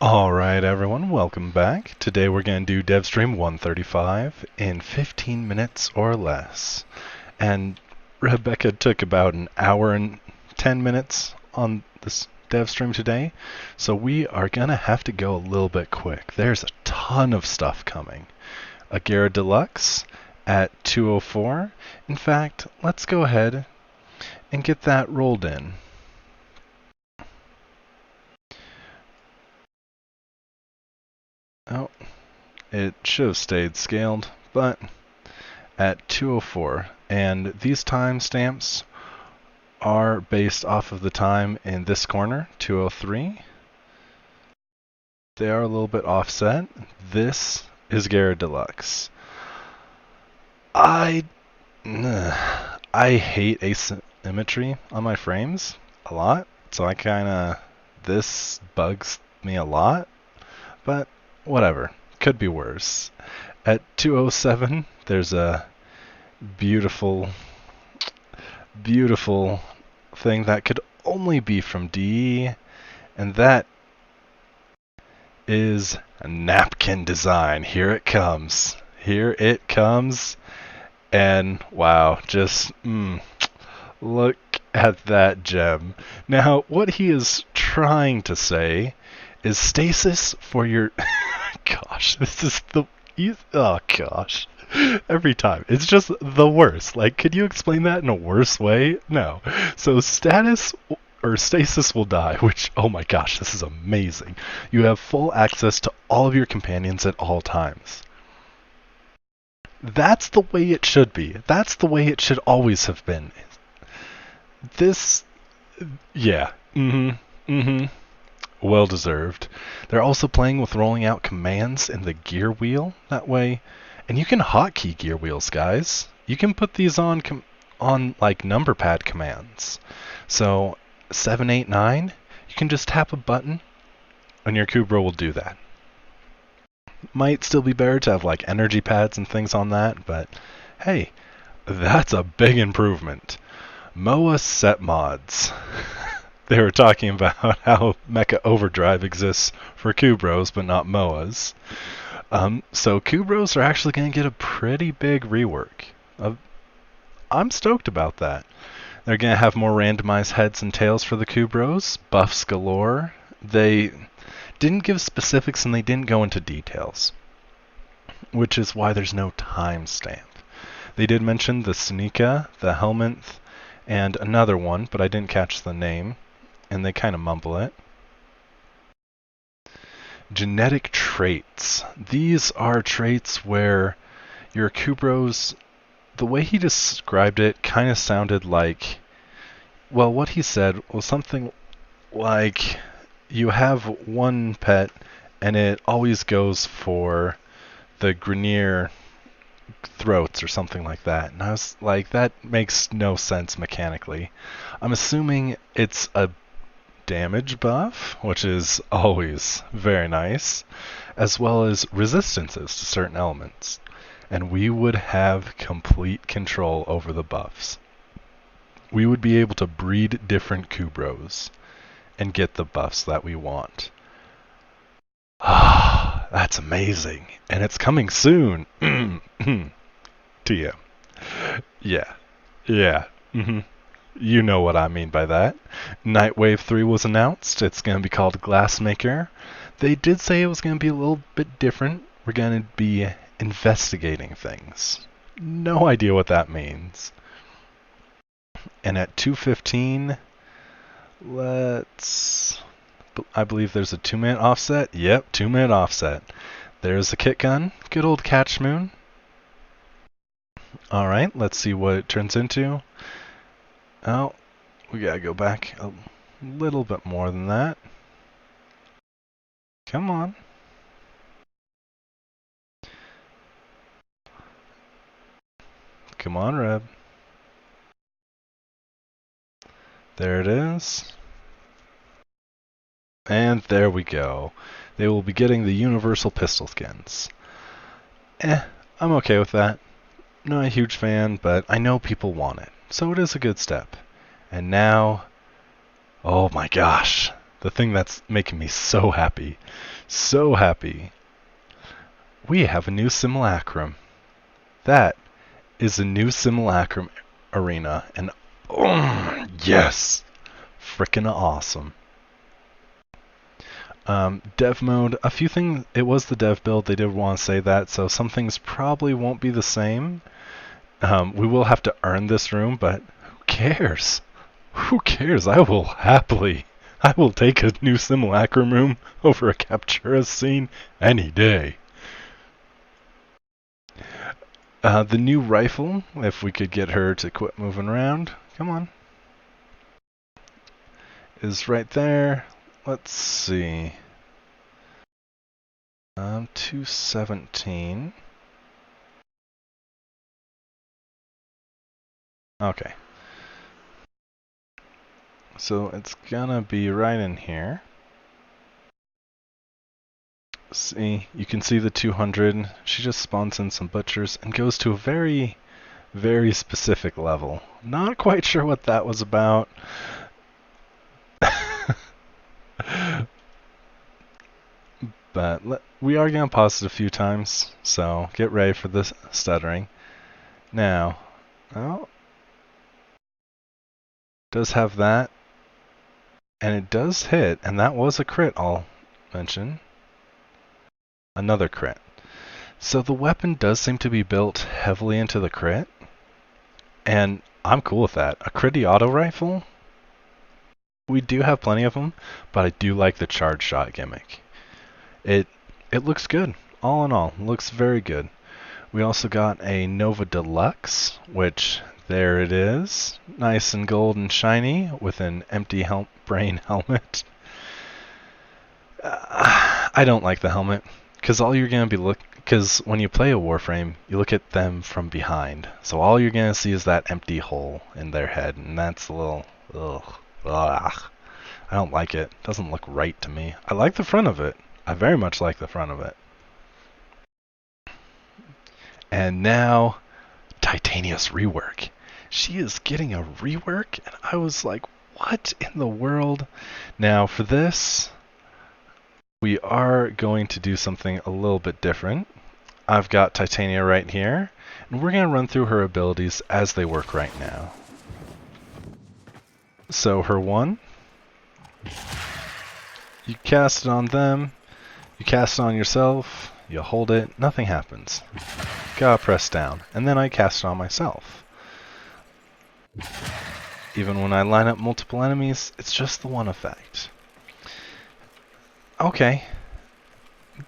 Alright everyone, welcome back. Today we're going to do Devstream 135 in 15 minutes or less. And Rebecca took about an hour and 10 minutes on this Devstream today, so we are going to have to go a little bit quick. There's a ton of stuff coming. A Gara Deluxe at 204. In fact, let's go ahead and get that rolled in. Oh, it should have stayed scaled, but at 204. And these timestamps are based off of the time in this corner, 203. They are a little bit offset. This is Gara Deluxe. I hate asymmetry on my frames a lot, so this bugs me a lot, but whatever. Could be worse. At 207, there's a beautiful thing that could only be from DE, and that is a napkin design. Here it comes. Here it comes. And wow, just look at that gem. Now, what he is trying to say is stasis for your gosh, this is the oh gosh. Every time. It's just the worst. Like, could you explain that in a worse way? No. So stasis or stasis will die, which, oh my gosh, this is amazing. You have full access to all of your companions at all times. That's the way it should be. That's the way it should always have been. This, yeah. Well deserved. They're also playing with rolling out commands in the gear wheel that way. And you can hotkey gear wheels, guys. You can put these on like number pad commands. So 7, 8, 9, you can just tap a button and your Kubro will do that. Might still be better to have like energy pads and things on that, but hey, that's a big improvement. MOA set mods. They were talking about how Mecha Overdrive exists for Kubros, but not MOAs. So Kubros are actually going to get a pretty big rework. I'm stoked about that. They're going to have more randomized heads and tails for the Kubros, buffs galore. They didn't give specifics and they didn't go into details, which is why there's no timestamp. They did mention the Sneaka, the Helminth, and another one, but I didn't catch the name, and they kind of mumble it. Genetic traits. These are traits where your Kubros, the way he described it kind of sounded like, well, what he said was something like you have one pet and it always goes for the Grenier throats or something like that. And I was like, that makes no sense mechanically. I'm assuming it's a damage buff, which is always very nice, as well as resistances to certain elements. And we would have complete control over the buffs. We would be able to breed different Kubros and get the buffs that we want. Ah, that's amazing. And it's coming soon. To you. Yeah. You know what I mean by that. Nightwave 3 was announced. It's going to be called Glassmaker. They did say it was going to be a little bit different. We're going to be investigating things. No idea what that means. And at 2:15, I believe there's a 2-minute offset. Yep, 2-minute offset. There's a kit gun. Good old Catch Moon. Alright, let's see what it turns into. Oh, we gotta go back a little bit more than that. Come on. Come on, Reb. There it is. And there we go. They will be getting the universal pistol skins. I'm okay with that. Not a huge fan, but I know people want it. So it is a good step. And now, oh my gosh, the thing that's making me so happy. So happy. We have a new simulacrum. That is a new simulacrum arena, and oh, yes! Frickin' awesome. Dev mode, a few things, it was the dev build, they did want to say that, so some things probably won't be the same. We will have to earn this room, but who cares? Who cares? I will take a new simulacrum room over a Captura scene any day. The new rifle, if we could get her to quit moving around, come on, is right there. Let's see. 217. Okay. So it's gonna be right in here. See, you can see the 200. She just spawns in some butchers and goes to a very, very specific level. Not quite sure what that was about. But we are going to pause it a few times, so get ready for this stuttering. Now, oh, does have that, and it does hit, and that was a crit, I'll mention. Another crit. So the weapon does seem to be built heavily into the crit, and I'm cool with that. A critty auto rifle, we do have plenty of them, but I do like the charge shot gimmick. It looks good. All in all, looks very good. We also got a Nova Deluxe, which, there it is. Nice and gold and shiny with an empty brain helmet. I don't like the helmet, because all you're going to be because when you play a Warframe, you look at them from behind. So all you're going to see is that empty hole in their head, and that's a little, ugh. I don't like it. It doesn't look right to me. I like the front of it. I very much like the front of it. And now, Titania's rework. She is getting a rework, and I was like, what in the world? Now, for this, we are going to do something a little bit different. I've got Titania right here, and we're going to run through her abilities as they work right now. So, her 1, you cast it on them. You cast it on yourself, you hold it, nothing happens. Gotta press down, and then I cast it on myself. Even when I line up multiple enemies, it's just the one effect. Okay,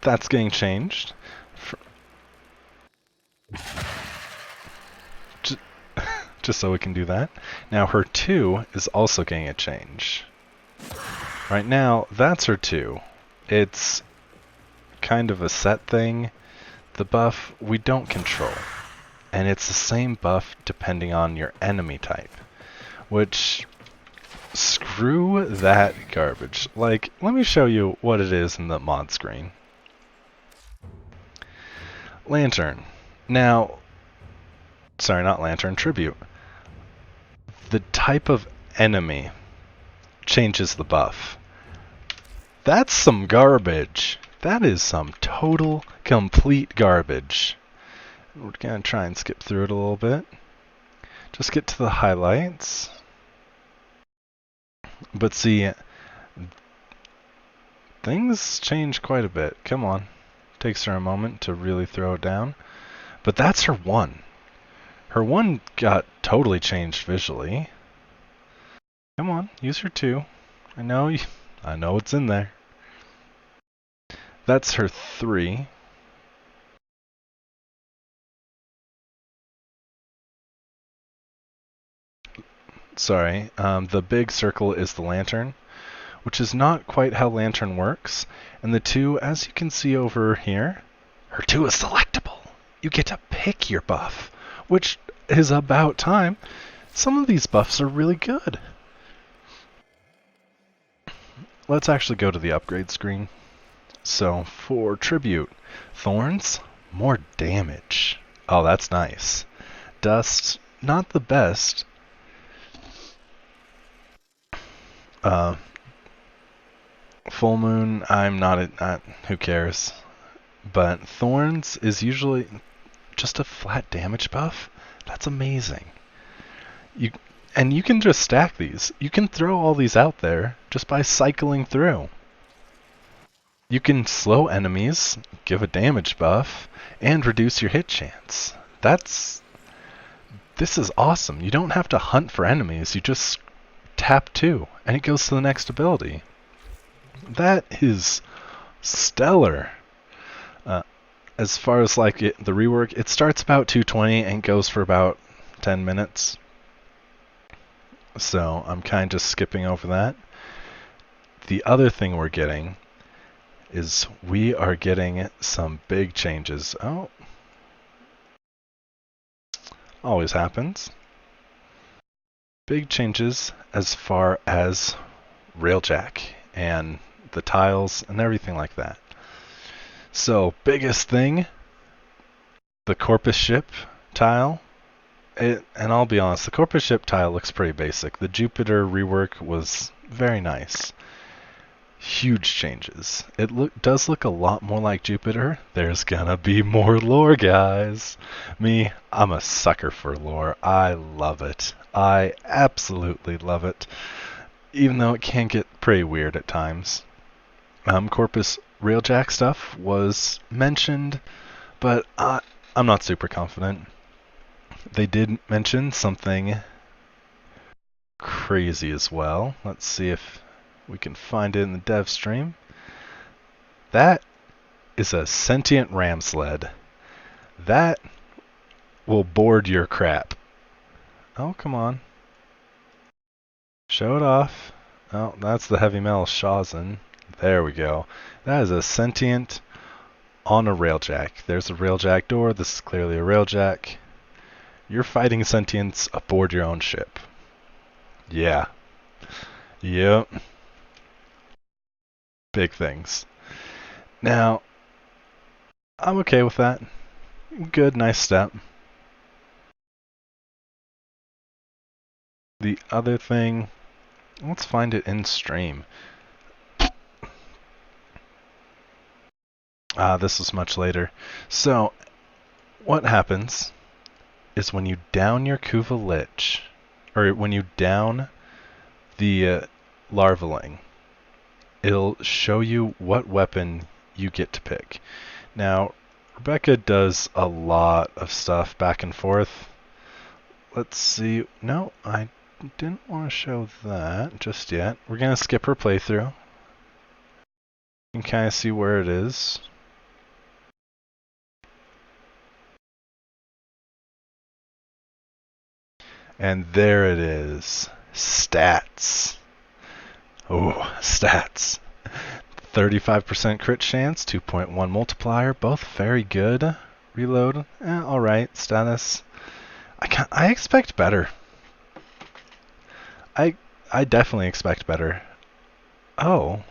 that's getting changed. Just so we can do that. Now her 2 is also getting a change. Right now, that's her 2. It's kind of a set thing. The buff we don't control, and it's the same buff depending on your enemy type, which, screw that garbage. Like, let me show you what it is in the mod screen. Lantern. Now, sorry, not Lantern, Tribute. The type of enemy changes the buff. That's some garbage. That is some total, complete garbage. We're going to try and skip through it a little bit. Just get to the highlights. But see, things change quite a bit. Come on. Takes her a moment to really throw it down. But that's her 1. Her 1 got totally changed visually. Come on, use her 2. I know it's in there. That's her 3. Sorry, the big circle is the lantern, which is not quite how lantern works. And the 2, as you can see over here, her 2 is selectable. You get to pick your buff, which is about time. Some of these buffs are really good. Let's actually go to the upgrade screen. So for Tribute, Thorns, more damage. Oh, that's nice. Dust, not the best. Full Moon, I'm not, who cares? But Thorns is usually just a flat damage buff. That's amazing. You and you can just stack these. You can throw all these out there just by cycling through. You can slow enemies, give a damage buff, and reduce your hit chance. This is awesome. You don't have to hunt for enemies. You just tap 2, and it goes to the next ability. That is stellar. As far as like the rework, it starts about 220 and goes for about 10 minutes. So I'm kind of just skipping over that. The other thing we're getting is we are getting some big changes. Oh, always happens. Big changes as far as Railjack and the tiles and everything like that. So, biggest thing, the Corpus Ship tile. And I'll be honest, the Corpus Ship tile looks pretty basic. The Jupiter rework was very nice. Huge changes. It does look a lot more like Jupiter. There's gonna be more lore, guys. I'm a sucker for lore. I love it. I absolutely love it. Even though it can get pretty weird at times. Corpus Railjack stuff was mentioned, but I'm not super confident. They did mention something crazy as well. Let's see if we can find it in the Devstream. That is a sentient ram sled. That will board your crap. Oh, come on. Show it off. Oh, that's the heavy metal Shawzin. There we go. That is a sentient on a railjack. There's a railjack door. This is clearly a railjack. You're fighting sentients aboard your own ship. Yeah. Yep. Big things. Now, I'm okay with that. Good, nice step. The other thing, let's find it in stream. This was much later. So, what happens is when you down your Kuva Lich, or when you down the Larvaling, it'll show you what weapon you get to pick. Now, Rebecca does a lot of stuff back and forth. Let's see. No, I didn't want to show that just yet. We're going to skip her playthrough. You can kind of see where it is. And there it is. Stats. Oh, stats. 35% crit chance, 2.1 multiplier, both very good. Reload, alright. Status. I expect better. I definitely expect better. Oh,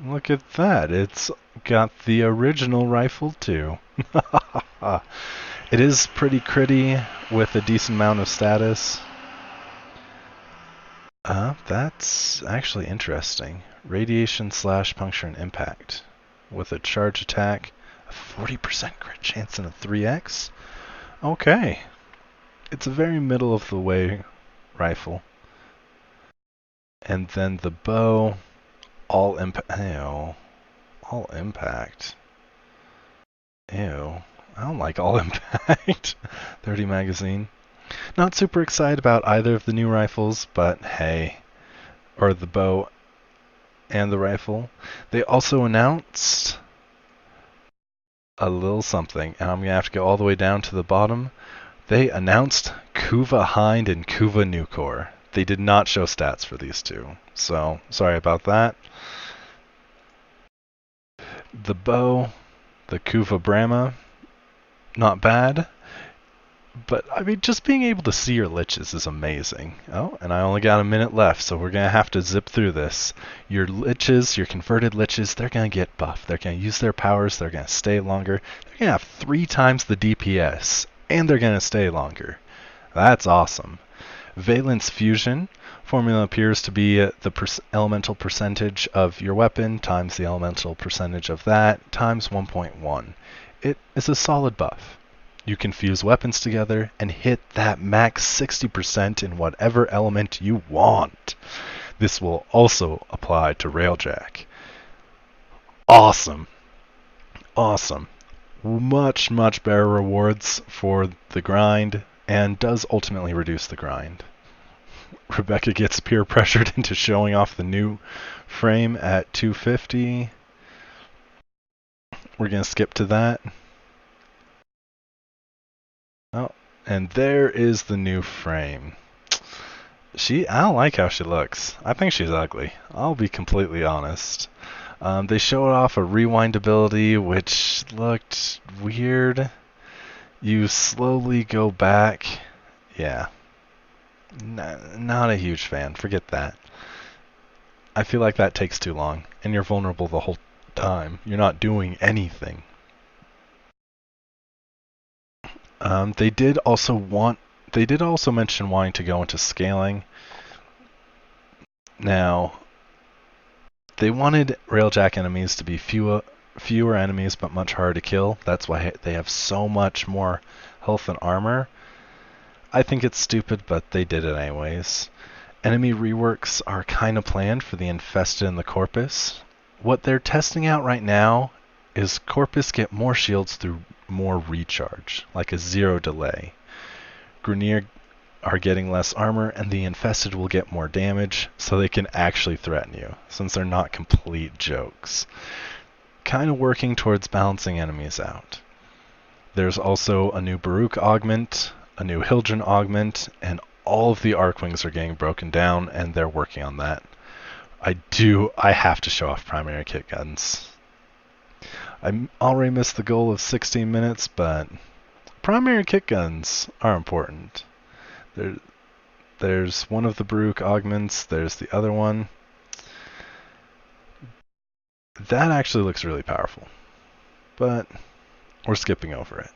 look at that. It's got the original rifle too. It is pretty critty with a decent amount of status. That's actually interesting. Radiation / puncture and impact. With a charge attack, a 40% crit chance and a 3x. Okay. It's a very middle of the way rifle. And then the bow, all impact. Ew. All impact. Ew. I don't like all impact. 30 magazine. Not super excited about either of the new rifles, but hey. Or the bow and the rifle. They also announced a little something, and I'm going to have to go all the way down to the bottom. They announced Kuva Hind and Kuva Nucor. They did not show stats for these two, so sorry about that. The bow, the Kuva Brahma, not bad. But, I mean, just being able to see your liches is amazing. Oh, and I only got a minute left, so we're going to have to zip through this. Your liches, your converted liches, they're going to get buffed. They're going to use their powers. They're going to stay longer. They're going to have 3 times the DPS, and they're going to stay longer. That's awesome. Valence Fusion Formula appears to be the elemental percentage of your weapon times the elemental percentage of that times 1.1. It is a solid buff. You can fuse weapons together and hit that max 60% in whatever element you want. This will also apply to Railjack. Awesome. Awesome. Much, much better rewards for the grind, and does ultimately reduce the grind. Rebecca gets peer pressured into showing off the new frame at 250. We're going to skip to that. Oh, and there is the new frame. I don't like how she looks. I think she's ugly. I'll be completely honest. They showed off a rewind ability, which looked weird. You slowly go back. Yeah. Not a huge fan. Forget that. I feel like that takes too long, and you're vulnerable the whole time. You're not doing anything. They did also mention wanting to go into scaling. Now, they wanted Railjack enemies to be fewer enemies but much harder to kill. That's why they have so much more health and armor. I think it's stupid, but they did it anyways. Enemy reworks are kind of planned for the Infested and the Corpus. What they're testing out right now is Corpus get more shields through more recharge, like a 0 delay. Grineer are getting less armor, and the Infested will get more damage, so they can actually threaten you, since they're not complete jokes. Kind of working towards balancing enemies out. There's also a new Baruch augment, a new Hildren augment, and all of the Arcwings are getting broken down, and they're working on that. I have to show off primary kit guns. I already missed the goal of 16 minutes, but primary kit guns are important. There's one of the Baruch augments, there's the other one. That actually looks really powerful, but we're skipping over it.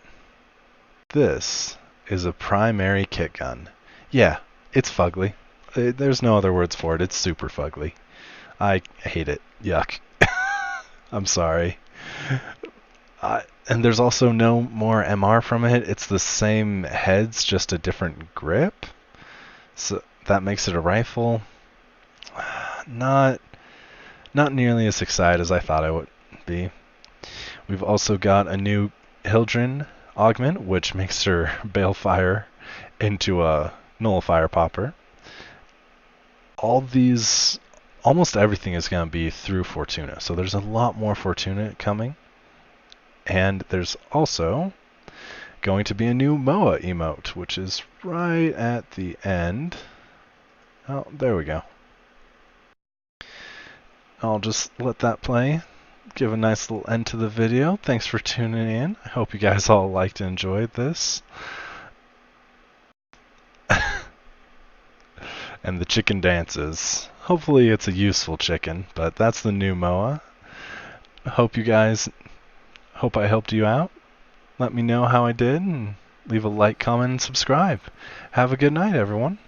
This is a primary kit gun. Yeah, it's fugly. There's no other words for it. It's super fugly. I hate it. Yuck. I'm sorry. And there's also no more MR from it. It's the same heads, just a different grip. So that makes it a rifle. Not nearly as excited as I thought I would be. We've also got a new Hildren augment, which makes her Balefire into a Nullifier Popper. Almost everything is going to be through Fortuna, so there's a lot more Fortuna coming. And there's also going to be a new Moa emote, which is right at the end. Oh, there we go. I'll just let that play. Give a nice little end to the video. Thanks for tuning in. I hope you guys all liked and enjoyed this. And the chicken dances. Hopefully it's a useful chicken, but that's the new Moa. Hope I helped you out. Let me know how I did, and leave a like, comment, and subscribe. Have a good night, everyone.